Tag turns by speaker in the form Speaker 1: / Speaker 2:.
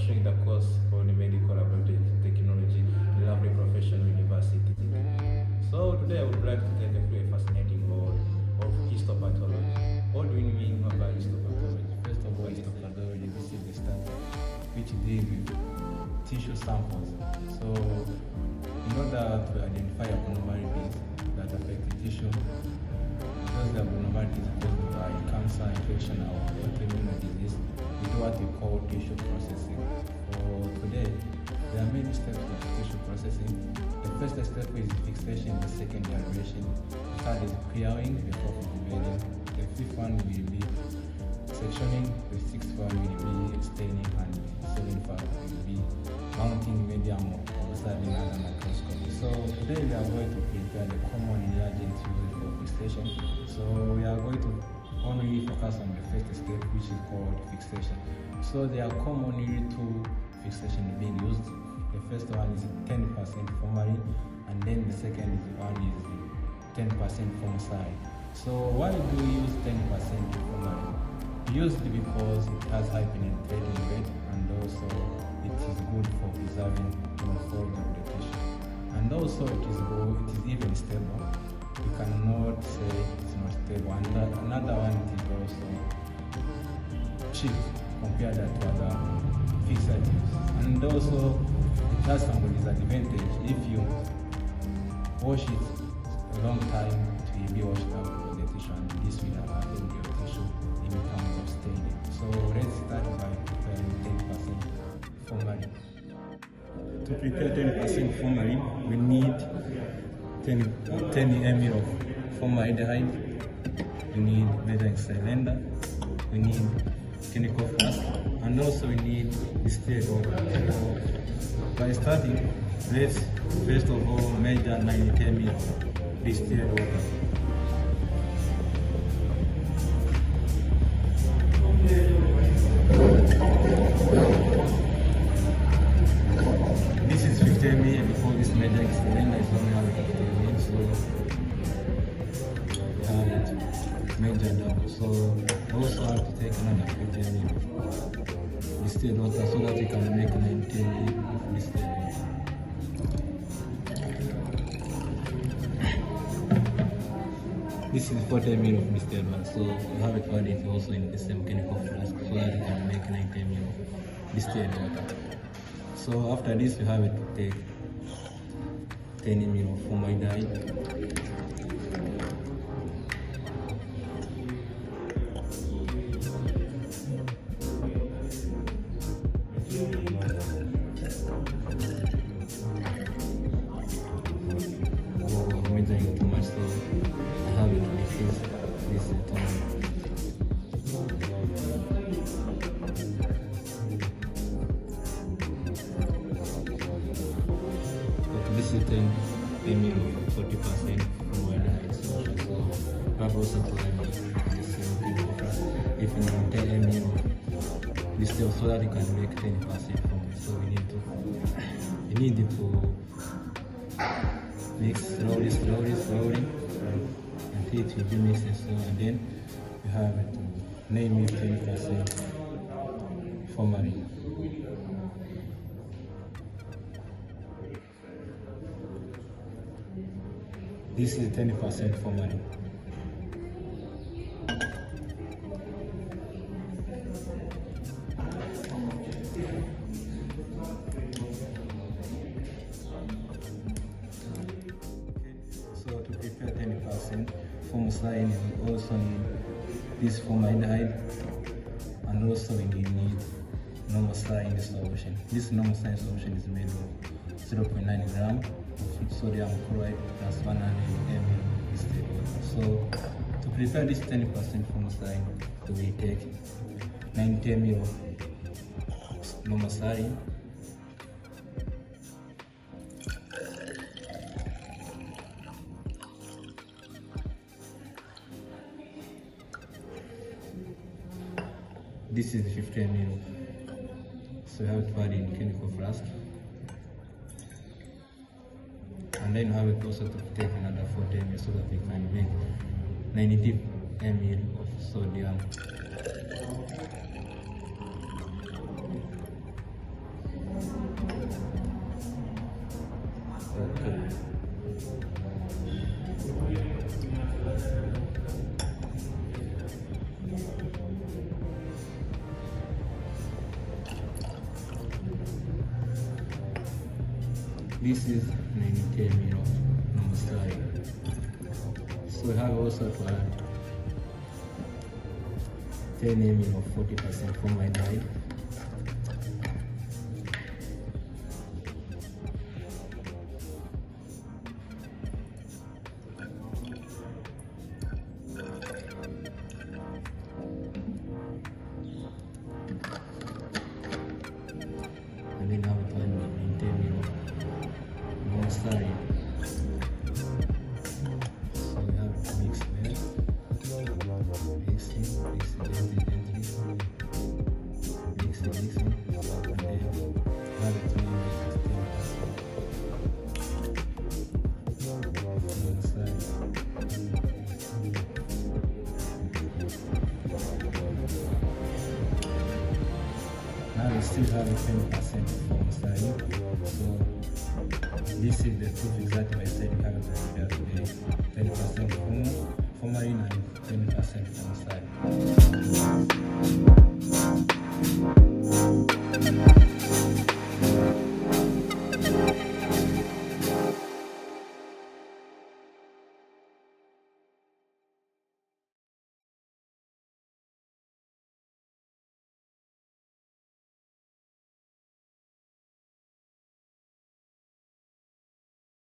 Speaker 1: pursuing the course for the medical laboratory technology in Lovely Professional University. So today I would like to take a very fascinating role of histopathology. What do you mean about histopathology?
Speaker 2: First of all, histopathology, this is the study which deals with tissue samples. So in order to identify abnormalities that affect the tissue, because the abnormalities caused by cancer, infection, or autoimmune disease, we do what we call tissue processing. For today, there are many steps of tissue processing. The first step is fixation, the second aeration, the third is curing, the fourth is bedding, the fifth one will be sectioning, the sixth one will be staining, and the seventh one will be mounting medium or serving under microscopic. So today we are going to prepare the common reagents used for fixation. So we are going to only focus on the first step, which is called fixation. So there are commonly two fixation being used. The first one is 10% formalin, and then the second one is 10% foamicide. So why do we use 10% formalin? We use it because it has high penetrating rate, and also it is good for preserving the morphology of the tissue. And also it is good, it is even stable. You cannot say it's not stable. And another one, it is also cheap compared to other fixatives. And also it has some disadvantage. If you wash it a long time, it will be washed out of the tissue, and this will affect your tissue in terms of staining. So let's start by preparing 10% formalin. To prepare 10% formalin, we need 10 ml of formaldehyde, we need measuring cylinder, we need chemical flask, and also we need distilled water. So by starting, let's first of all measure 90 ml of distilled water. This is 50 ml because this measuring cylinder is only having 50 ml, so we have it measured up. So we also have to take another 50 ml of distilled water so that we can make 90 ml of distilled water. This is 40 ml of distilled water, so we have it added also in the same chemical flask so that we can make 90 ml of distilled water. So after this, we have it to take 10 ml of formaldehyde. Measuring too much, so I have it to decrease this time. This is 10 ml of 40% formaldehyde solution. So I have also to add the same thing if you want 10 ml of distilled so that you can make 10% from it. So we need to mix slowly until it will be mixed, so and then you have to name it 10% formalin. This is 10% formalin. So to prepare 10% foamicide, we also need this formaldehyde, and also we need normal saline solution. This normal saline solution is made of 0.9 gram of sodium chloride plus 100 ml distilled water. So to prepare this 10% foamicide, we take 90 ml of normal saline, this is 50 ml, so you have to add in chemical flask, and then you have it also to take another 40 ml so that we can make 90 ml of sodium. This is 90 ml of normal slurry. So we have also to add 10 ml of 40% formaldehyde. And then now we can maintain more slurry. So we have to mix there. Mix it gently. Mix it, and then have it to make it 10%. Now we still have a 20% form slurry. So this is the two fixatives I said we have today. 20% formalin and 20% form slurry.